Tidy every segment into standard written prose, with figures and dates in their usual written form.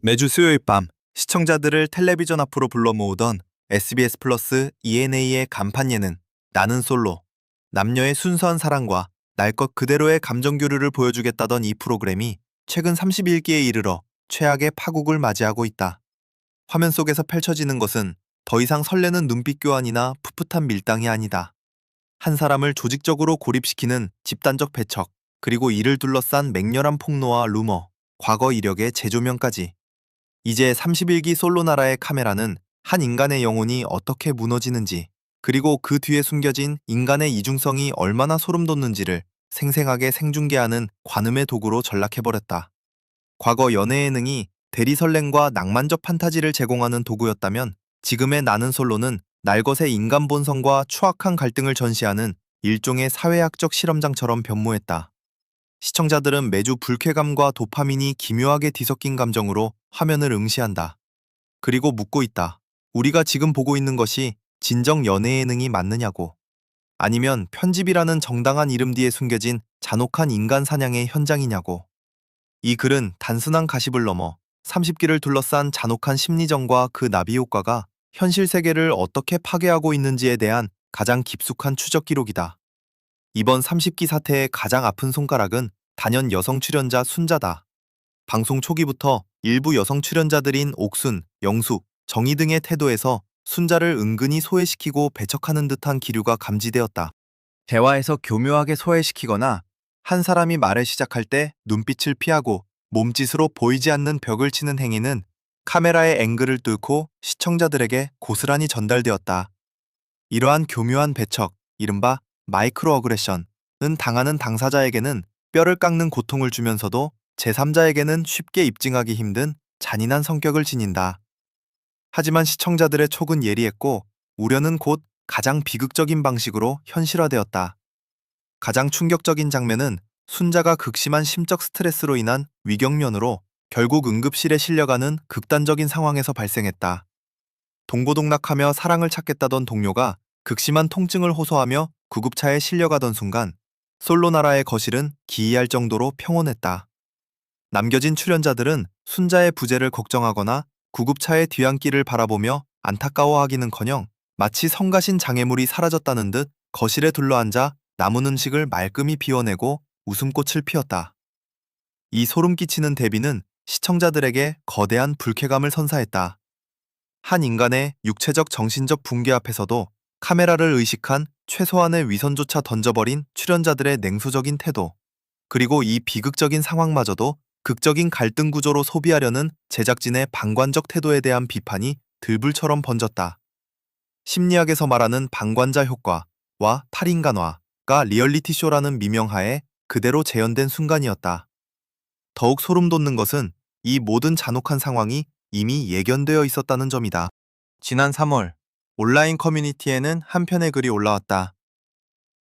매주 수요일 밤 시청자들을 텔레비전 앞으로 불러 모으던 SBS 플러스 ENA의 간판 예능 나는 솔로. 남녀의 순수한 사랑과 날 것 그대로의 감정 교류를 보여주겠다던 이 프로그램이 최근 31기에 이르러 최악의 파국을 맞이하고 있다. 화면 속에서 펼쳐지는 것은 더 이상 설레는 눈빛 교환이나 풋풋한 밀당이 아니다. 한 사람을 조직적으로 고립시키는 집단적 배척, 그리고 이를 둘러싼 맹렬한 폭로와 루머, 과거 이력의 재조명까지. 이제 31기 솔로 나라의 카메라는 한 인간의 영혼이 어떻게 무너지는지, 그리고 그 뒤에 숨겨진 인간의 이중성이 얼마나 소름 돋는지를 생생하게 생중계하는 관음의 도구로 전락해버렸다. 과거 연애 예능이 대리 설렘과 낭만적 판타지를 제공하는 도구였다면, 지금의 나는 솔로는 날것의 인간 본성과 추악한 갈등을 전시하는 일종의 사회학적 실험장처럼 변모했다. 시청자들은 매주 불쾌감과 도파민이 기묘하게 뒤섞인 감정으로 화면을 응시한다. 그리고 묻고 있다. 우리가 지금 보고 있는 것이 진정 연애 예능이 맞느냐고. 아니면 편집이라는 정당한 이름 뒤에 숨겨진 잔혹한 인간 사냥의 현장이냐고. 이 글은 단순한 가십을 넘어 30기를 둘러싼 잔혹한 심리전과 그 나비 효과가 현실 세계를 어떻게 파괴하고 있는지에 대한 가장 깊숙한 추적 기록이다. 이번 30기 사태의 가장 아픈 손가락은 단연 여성 출연자 순자다. 방송 초기부터 일부 여성 출연자들인 옥순, 영숙, 정희 등의 태도에서 순자를 은근히 소외시키고 배척하는 듯한 기류가 감지되었다. 대화에서 교묘하게 소외시키거나 한 사람이 말을 시작할 때 눈빛을 피하고 몸짓으로 보이지 않는 벽을 치는 행위는 카메라의 앵글을 뚫고 시청자들에게 고스란히 전달되었다. 이러한 교묘한 배척, 이른바 마이크로 어그레션은 당하는 당사자에게는 뼈를 깎는 고통을 주면서도 제3자에게는 쉽게 입증하기 힘든 잔인한 성격을 지닌다. 하지만 시청자들의 촉은 예리했고 우려는 곧 가장 비극적인 방식으로 현실화되었다. 가장 충격적인 장면은 순자가 극심한 심적 스트레스로 인한 위경련으로 결국 응급실에 실려가는 극단적인 상황에서 발생했다. 동고동락하며 사랑을 찾겠다던 동료가 극심한 통증을 호소하며 구급차에 실려가던 순간 솔로나라의 거실은 기이할 정도로 평온했다. 남겨진 출연자들은 순자의 부재를 걱정하거나 구급차의 뒤안길을 바라보며 안타까워하기는커녕 마치 성가신 장애물이 사라졌다는 듯 거실에 둘러앉아 남은 음식을 말끔히 비워내고 웃음꽃을 피웠다. 이 소름 끼치는 대비는 시청자들에게 거대한 불쾌감을 선사했다. 한 인간의 육체적 정신적 붕괴 앞에서도 카메라를 의식한 최소한의 위선조차 던져버린 출연자들의 냉소적인 태도, 그리고 이 비극적인 상황마저도 극적인 갈등 구조로 소비하려는 제작진의 방관적 태도에 대한 비판이 들불처럼 번졌다. 심리학에서 말하는 방관자 효과와 탈인간화가 리얼리티쇼라는 미명하에 그대로 재현된 순간이었다. 더욱 소름 돋는 것은 이 모든 잔혹한 상황이 이미 예견되어 있었다는 점이다. 지난 3월, 온라인 커뮤니티에는 한 편의 글이 올라왔다.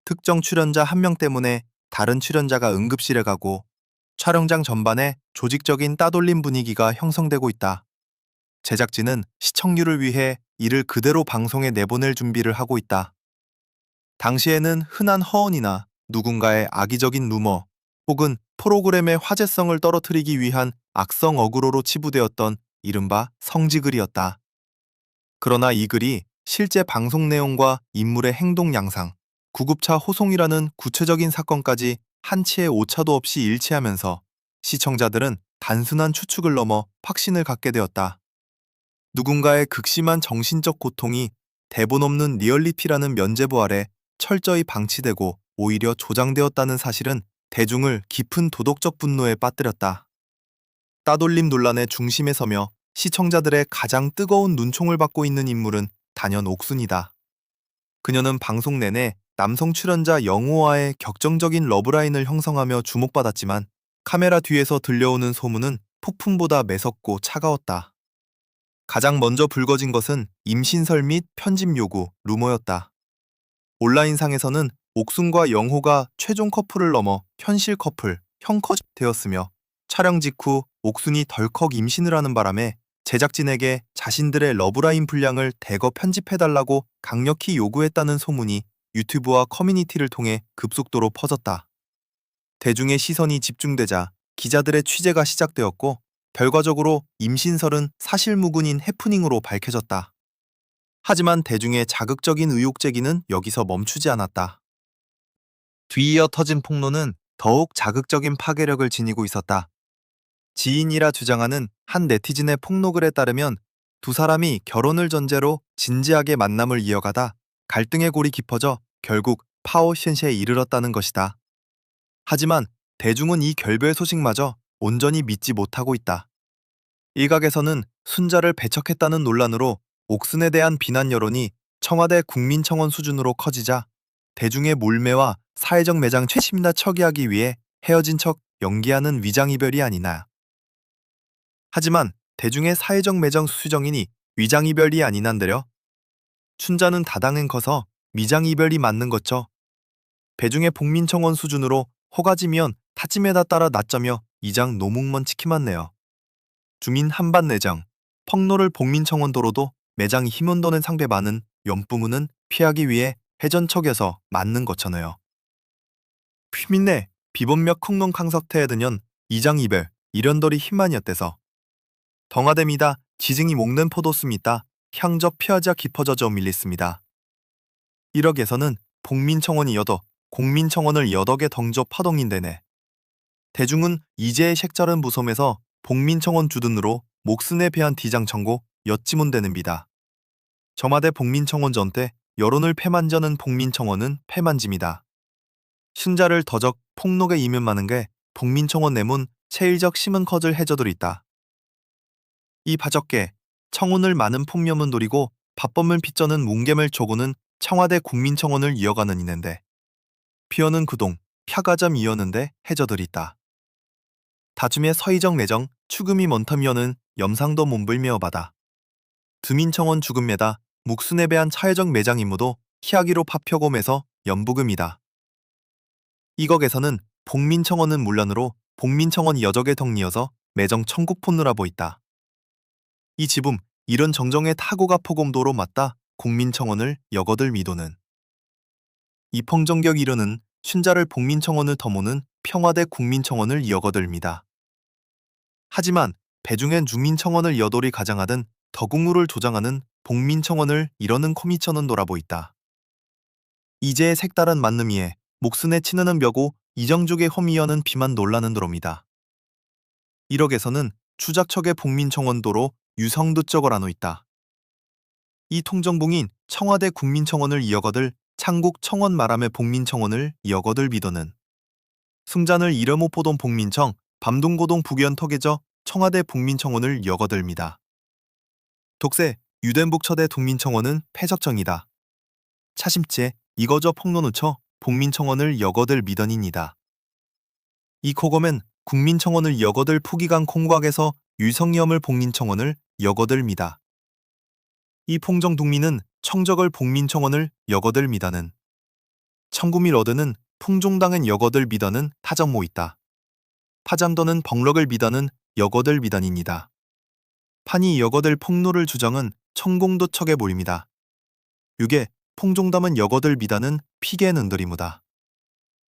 특정 출연자 한 명 때문에 다른 출연자가 응급실에 가고 촬영장 전반에 조직적인 따돌림 분위기가 형성되고 있다. 제작진은 시청률을 위해 이를 그대로 방송에 내보낼 준비를 하고 있다. 당시에는 흔한 허언이나 누군가의 악의적인 루머 혹은 프로그램의 화제성을 떨어뜨리기 위한 악성 어그로로 치부되었던 이른바 성지글이었다. 그러나 이 글이 실제 방송 내용과 인물의 행동 양상, 구급차 호송이라는 구체적인 사건까지 한치의 오차도 없이 일치하면서 시청자들은 단순한 추측을 넘어 확신을 갖게 되었다. 누군가의 극심한 정신적 고통이 대본 없는 리얼리티라는 면죄부 아래 철저히 방치되고 오히려 조장되었다는 사실은 대중을 깊은 도덕적 분노에 빠뜨렸다. 따돌림 논란의 중심에 서며 시청자들의 가장 뜨거운 눈총을 받고 있는 인물은 단연 옥순이다. 그녀는 방송 내내 남성 출연자 영호와의 격정적인 러브라인을 형성하며 주목받았지만 카메라 뒤에서 들려오는 소문은 폭풍보다 매섭고 차가웠다. 가장 먼저 불거진 것은 임신설 및 편집 요구, 루머였다. 온라인상에서는 옥순과 영호가 최종 커플을 넘어 현실 커플, 형컷 되었으며 촬영 직후 옥순이 덜컥 임신을 하는 바람에 제작진에게 자신들의 러브라인 분량을 대거 편집해달라고 강력히 요구했다는 소문이 유튜브와 커뮤니티를 통해 급속도로 퍼졌다. 대중의 시선이 집중되자 기자들의 취재가 시작되었고 결과적으로 임신설은 사실무근인 해프닝으로 밝혀졌다. 하지만 대중의 자극적인 의혹 제기는 여기서 멈추지 않았다. 뒤이어 터진 폭로는 더욱 자극적인 파괴력을 지니고 있었다. 지인이라 주장하는 한 네티즌의 폭로글에 따르면 두 사람이 결혼을 전제로 진지하게 만남을 이어가다 갈등의 골이 깊어져 결국 파오션시에 이르렀다는 것이다. 하지만 대중은 이 결별 소식마저 온전히 믿지 못하고 있다. 일각에서는 순자를 배척했다는 논란으로 옥슨에 대한 비난 여론이 청와대 국민청원 수준으로 커지자 대중의 몰매와 사회적 매장 최심나 처리하기 위해 헤어진 척 연기하는 위장이별이 아니나. 하지만 대중의 사회적 매장 수정이니 위장이별이 아니난데려. 춘자는 다당은 커서 미장이별이 맞는 거죠. 배중의 복민청원 수준으로 허가지면 타찜에다 따라 낮자며 이장 노묵먼 치키맞네요. 주민 한반 내장, 펑노를 복민청원도로도 매장이 힘온도는 상배 많은 연부문은 피하기 위해 회전척여서 맞는 거잖아요. 휘민내 비본력 콩농 캉석태에 드년 이장 이별 이련돌이 힘만이었대서 덩하댐이다 지증이 목는 포도스미다 향적 피하자 깊어져져 밀리습니다. 1억에서는 복민청원이여도 공민청원을 여덕에 덩저 파동인데네. 대중은 이제의 색자른 무섬에서 복민청원 주둔으로 목슨에 배한 디장 청고 엿지문되는비다. 저마대 복민청원 전때 여론을 패만저는 복민청원은 패만집니다. 신자를 더적 폭록에 이면 많은 게 복민청원 내문 체일적 심은 커즐 해저들 있다. 이 바적게 청운을 많은 폭염은 노리고 밥범을 빚저는 뭉겜을 조고는 청와대 국민청원을 이어가는 이는데 피어는 구동 펴가점 이었는데 해저들 있다. 다줌의 서희정 내정 추금이 먼텀이어는 염상도 몸불메어 바다. 두민청원 죽음매다 묵순에 배한 차회적 매장 임무도 희하기로 파표곰에서 연부금이다. 이곡에서는 복민청원은 물론으로 복민청원 여적의 덕리여서 매정 청국폰느라 보있다. 이 지붕 이런 정정의 타고가 포곰도로 맞다 국민청원을 여거들 미도는 이 펑정격 이르는 춘자를 복민청원을 더모는 평화대 국민청원을 여거들미다. 하지만 배중엔 주민청원을 여돌이 가장하든 더국무를 조장하는 복민청원을 이러는 코미천은 돌아보있다. 이제의 색다른 만남이에 목순에 치느는 벼고 이정족의 험이여는 비만 놀라는 도로입니다. 1억에서는 추작척의 복민청원도로 유성두적어라노 있다. 이 통정봉인 청와대 국민청원을 이어거들 창국 청원 말함의 복민청원을 이어거들 비도는 승잔을 이름못 보던 복민청 밤동고동 북연 턱에져 청와대 복민청원을 여거들미다. 독세 유덴북 처대 국민청원은 폐적정이다. 차심째 이거저 폭로누쳐 복민청원을 여거들 미던입니다. 이 코검엔 국민청원을 여거들 푸기강 콩곽에서 유성염을 복민청원을 여거들 미다. 이 풍정독민은 청적을 복민청원을 여거들 미다는 청구밀 어드는 풍종당은 여거들 미다는 타정모 있다. 파잠더는 벙럭을 미다는 여거들 미단입니다. 판이 여거들 폭로를 주정은 청공도척의 모입니다. 6에 풍종담은 여거들 미다는 피계는 은들이무다.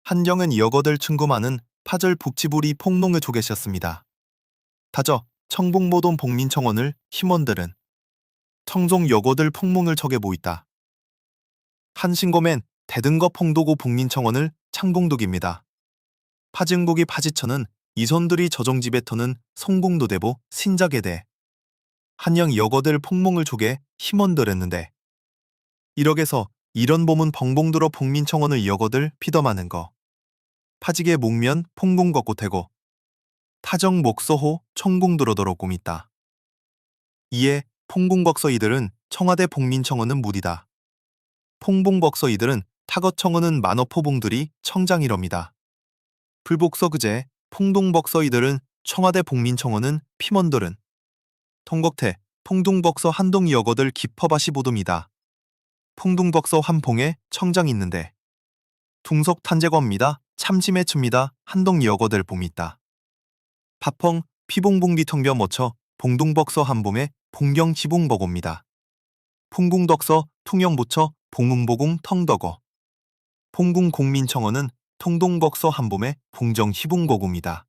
한경은 여거들 충고마는 파절 북치불이 폭농을 조개셨습니다. 타저 청봉모돈 복민청원을 힘원들은 청종 여거들 폭몽을 척에 보있다. 한신고맨 대등거 폭도고 복민청원을 창공독입니다. 파진국이 파지천은 이손들이 저종집에 터는 성공도대보 신작에대 한영 여거들 폭몽을 조개 힘원들했는데 1억에서 이런 봄은 벙봉들어 복민청원을 여거들 피더마는 거 파지게 목면 폭공 걷고 태고 타정 목서호 청공들어더러 꼼있다. 이에 폭공벅서 이들은 청와대 복민청원은 무디다. 폭봉벅서 이들은 타거청원은 만어포봉들이 청장이럽니다. 불복서 그제 풍동벅서 이들은 청와대 복민청원은 피먼들은 통곡태 풍동벅서 한동 여거들 깊어바시 보도입니다. 풍동벅서 한봉에 청장 있는데 둥석 탄제거입니다. 참심에 춥니다. 한동 여거들 봄 있다. 파펑 피봉봉비 텅벼 멋쳐 봉동벅서 한봄에 봉경 지봉버고입니다. 풍궁덕서 퉁영보처 봉음보궁 텅덕어 풍궁 공민청원은 통동벅서 한봄에 봉정 희봉거구입니다.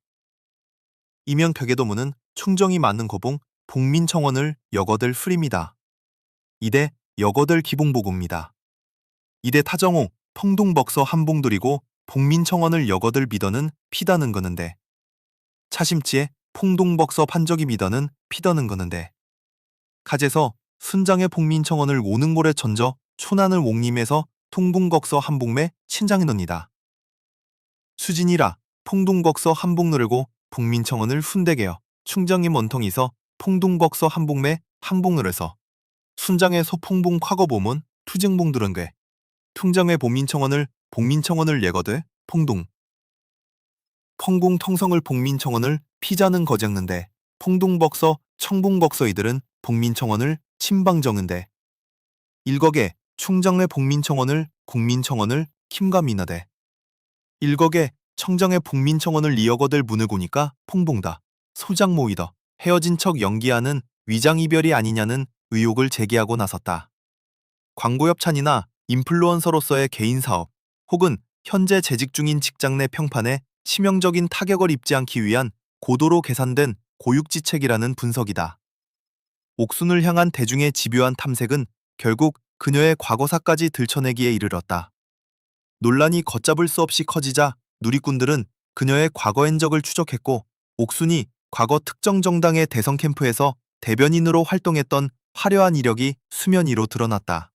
이명벽에도문은 충정이 많은 거봉 복민청원을 여거들 흐립니다. 이대 여거들 기봉보고입니다. 이대 타정옥 평동벅서 한봉들이고 복민청원을 여거들 미더는 피다는 거는데 차심치에 풍동벅서 판적이 미더는 피더는 거는데 카제서 순장의 복민청원을 오는골에 전저 초난을 옥림에서 통봉걱서 한봉매 친장이놉니다. 수진이라 풍동벅서 한봉느르고 복민청원을 훈대게여 충정이 원통이서 풍동벅서 한봉매 항봉느려서 순장의 소풍봉 과거보문 투증봉들은괴 퉁정의 복민청원을 예거되 풍동 펑공 통성을 복민청원을 피자는 거장는데 풍동벅서 청봉벅서 이들은 복민청원을 침방정은데 일거게 충정의 복민청원을 국민청원을 kim가미나대 일거게 청정의 복민청원을 이어거들 문을 고니까 퐁봉다 소장 모이더 헤어진 척 연기하는 위장이별이 아니냐는 의혹을 제기하고 나섰다. 광고협찬이나 인플루언서로서의 개인사업 혹은 현재 재직 중인 직장 내 평판에 치명적인 타격을 입지 않기 위한 고도로 계산된 고육지책이라는 분석이다. 옥순을 향한 대중의 집요한 탐색은 결국 그녀의 과거사까지 들춰내기에 이르렀다. 논란이 걷잡을 수 없이 커지자 누리꾼들은 그녀의 과거 행적을 추적했고 옥순이 과거 특정 정당의 대선 캠프에서 대변인으로 활동했던 화려한 이력이 수면 위로 드러났다.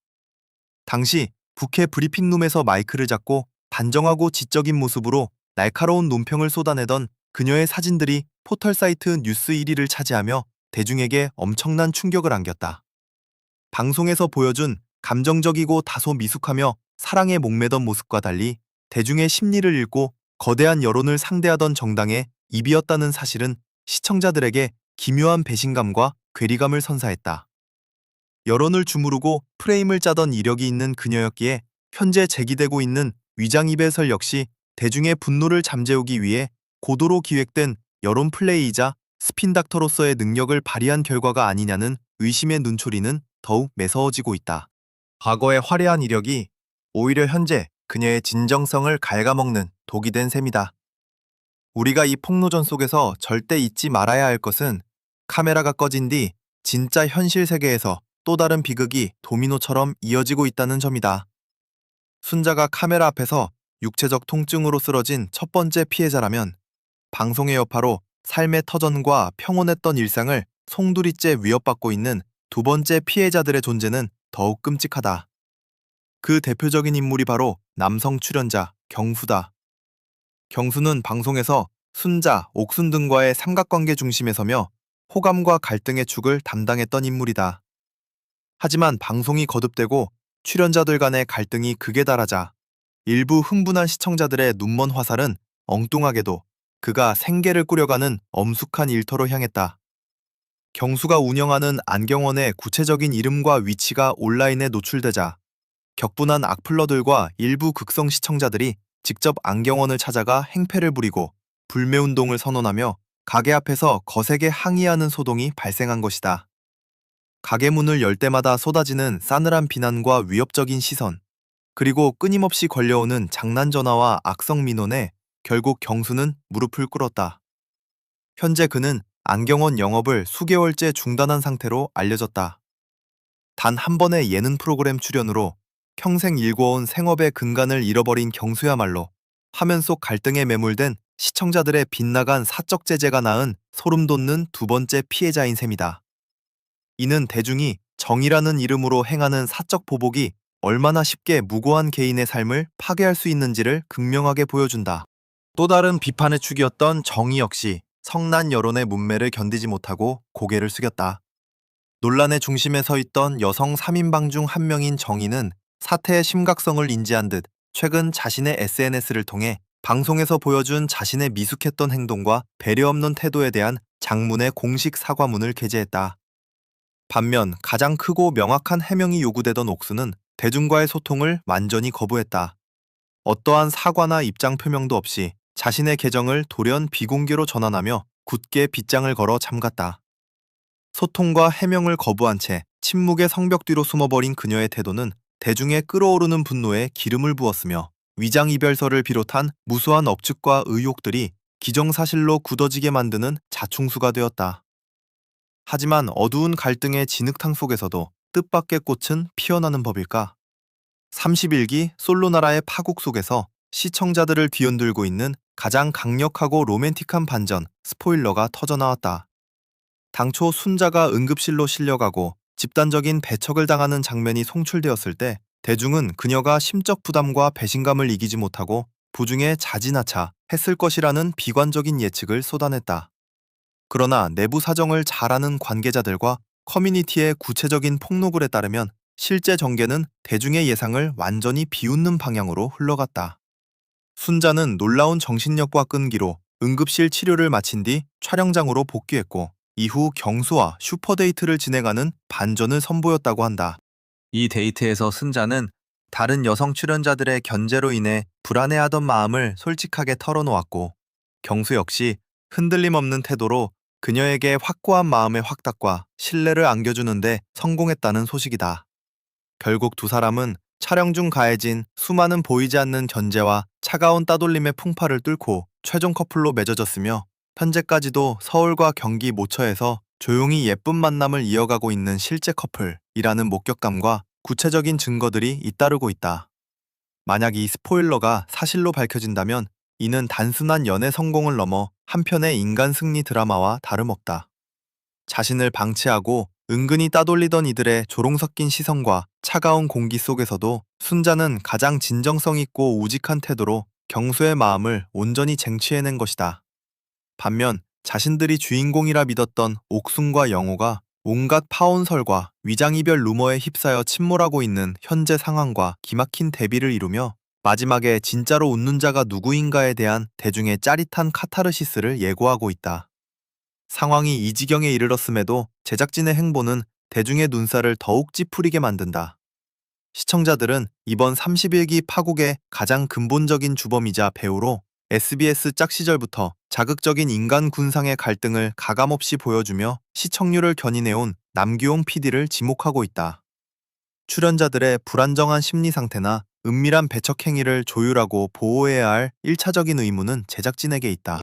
당시 국회 브리핑룸에서 마이크를 잡고 단정하고 지적인 모습으로 날카로운 논평을 쏟아내던 그녀의 사진들이 포털 사이트 뉴스 1위를 차지하며 대중에게 엄청난 충격을 안겼다. 방송에서 보여준 감정적이고 다소 미숙하며 사랑에 목매던 모습과 달리 대중의 심리를 읽고 거대한 여론을 상대하던 정당의 입이었다는 사실은 시청자들에게 기묘한 배신감과 괴리감을 선사했다. 여론을 주무르고 프레임을 짜던 이력이 있는 그녀였기에 현재 제기되고 있는 위장이배설 역시 대중의 분노를 잠재우기 위해 고도로 기획된 여론 플레이이자 스핀닥터로서의 능력을 발휘한 결과가 아니냐는 의심의 눈초리는 더욱 매서워지고 있다. 과거의 화려한 이력이 오히려 현재 그녀의 진정성을 갉아먹는 독이 된 셈이다. 우리가 이 폭로전 속에서 절대 잊지 말아야 할 것은 카메라가 꺼진 뒤 진짜 현실 세계에서 또 다른 비극이 도미노처럼 이어지고 있다는 점이다. 순자가 카메라 앞에서 육체적 통증으로 쓰러진 첫 번째 피해자라면 방송의 여파로 삶의 터전과 평온했던 일상을 송두리째 위협받고 있는 두 번째 피해자들의 존재는 더욱 끔찍하다. 그 대표적인 인물이 바로 남성 출연자 경수다. 경수는 방송에서 순자, 옥순 등과의 삼각관계 중심에 서며 호감과 갈등의 축을 담당했던 인물이다. 하지만 방송이 거듭되고 출연자들 간의 갈등이 극에 달하자 일부 흥분한 시청자들의 눈먼 화살은 엉뚱하게도 그가 생계를 꾸려가는 엄숙한 일터로 향했다. 경수가 운영하는 안경원의 구체적인 이름과 위치가 온라인에 노출되자 격분한 악플러들과 일부 극성 시청자들이 직접 안경원을 찾아가 행패를 부리고 불매운동을 선언하며 가게 앞에서 거세게 항의하는 소동이 발생한 것이다. 가게 문을 열 때마다 쏟아지는 싸늘한 비난과 위협적인 시선, 그리고 끊임없이 걸려오는 장난전화와 악성 민원에 결국 경수는 무릎을 꿇었다. 현재 그는 안경원 영업을 수개월째 중단한 상태로 알려졌다. 단 한 번의 예능 프로그램 출연으로 평생 일궈온 생업의 근간을 잃어버린 경수야말로 화면 속 갈등에 매몰된 시청자들의 빗나간 사적 제재가 낳은 소름 돋는 두 번째 피해자인 셈이다. 이는 대중이 정의라는 이름으로 행하는 사적 보복이 얼마나 쉽게 무고한 개인의 삶을 파괴할 수 있는지를 극명하게 보여준다. 또 다른 비판의 축이었던 정의 역시 성난 여론의 문매를 견디지 못하고 고개를 숙였다. 논란의 중심에 서 있던 여성 3인방 중 한 명인 정의는 사태의 심각성을 인지한 듯 최근 자신의 SNS를 통해 방송에서 보여준 자신의 미숙했던 행동과 배려 없는 태도에 대한 장문의 공식 사과문을 게재했다. 반면 가장 크고 명확한 해명이 요구되던 옥수는 대중과의 소통을 완전히 거부했다. 어떠한 사과나 입장 표명도 없이 자신의 계정을 돌연 비공개로 전환하며 굳게 빗장을 걸어 잠갔다. 소통과 해명을 거부한 채 침묵의 성벽 뒤로 숨어버린 그녀의 태도는 대중의 끓어오르는 분노에 기름을 부었으며 위장이별설을 비롯한 무수한 억측과 의혹들이 기정사실로 굳어지게 만드는 자충수가 되었다. 하지만 어두운 갈등의 진흙탕 속에서도 뜻밖의 꽃은 피어나는 법일까? 31기 솔로나라의 파국 속에서 시청자들을 뒤흔들고 있는 가장 강력하고 로맨틱한 반전, 스포일러가 터져나왔다. 당초 순자가 응급실로 실려가고 집단적인 배척을 당하는 장면이 송출되었을 때 대중은 그녀가 심적 부담과 배신감을 이기지 못하고 부중에 자진하차 했을 것이라는 비관적인 예측을 쏟아냈다. 그러나 내부 사정을 잘 아는 관계자들과 커뮤니티의 구체적인 폭로글에 따르면 실제 전개는 대중의 예상을 완전히 비웃는 방향으로 흘러갔다. 순자는 놀라운 정신력과 끈기로 응급실 치료를 마친 뒤 촬영장으로 복귀했고 이후 경수와 슈퍼데이트를 진행하는 반전을 선보였다고 한다. 이 데이트에서 순자는 다른 여성 출연자들의 견제로 인해 불안해하던 마음을 솔직하게 털어놓았고 경수 역시 흔들림 없는 태도로 그녀에게 확고한 마음의 확답과 신뢰를 안겨주는데 성공했다는 소식이다. 결국 두 사람은 촬영 중 가해진 수많은 보이지 않는 견제와 차가운 따돌림의 풍파를 뚫고 최종 커플로 맺어졌으며 현재까지도 서울과 경기 모처에서 조용히 예쁜 만남을 이어가고 있는 실제 커플이라는 목격담과 구체적인 증거들이 잇따르고 있다. 만약 이 스포일러가 사실로 밝혀진다면 이는 단순한 연애 성공을 넘어 한편의 인간 승리 드라마와 다름없다. 자신을 방치하고 은근히 따돌리던 이들의 조롱 섞인 시선과 차가운 공기 속에서도 순자는 가장 진정성 있고 우직한 태도로 경수의 마음을 온전히 쟁취해낸 것이다. 반면 자신들이 주인공이라 믿었던 옥순과 영호가 온갖 파혼설과 위장이별 루머에 휩싸여 침몰하고 있는 현재 상황과 기막힌 대비를 이루며 마지막에 진짜로 웃는 자가 누구인가에 대한 대중의 짜릿한 카타르시스를 예고하고 있다. 상황이 이 지경에 이르렀음에도 제작진의 행보는 대중의 눈살을 더욱 찌푸리게 만든다. 시청자들은 이번 31기 파국의 가장 근본적인 주범이자 배우로 SBS 짝 시절부터 자극적인 인간 군상의 갈등을 가감없이 보여주며 시청률을 견인해온 남규용 PD를 지목하고 있다. 출연자들의 불안정한 심리 상태나 은밀한 배척 행위를 조율하고 보호해야 할 1차적인 의무는 제작진에게 있다.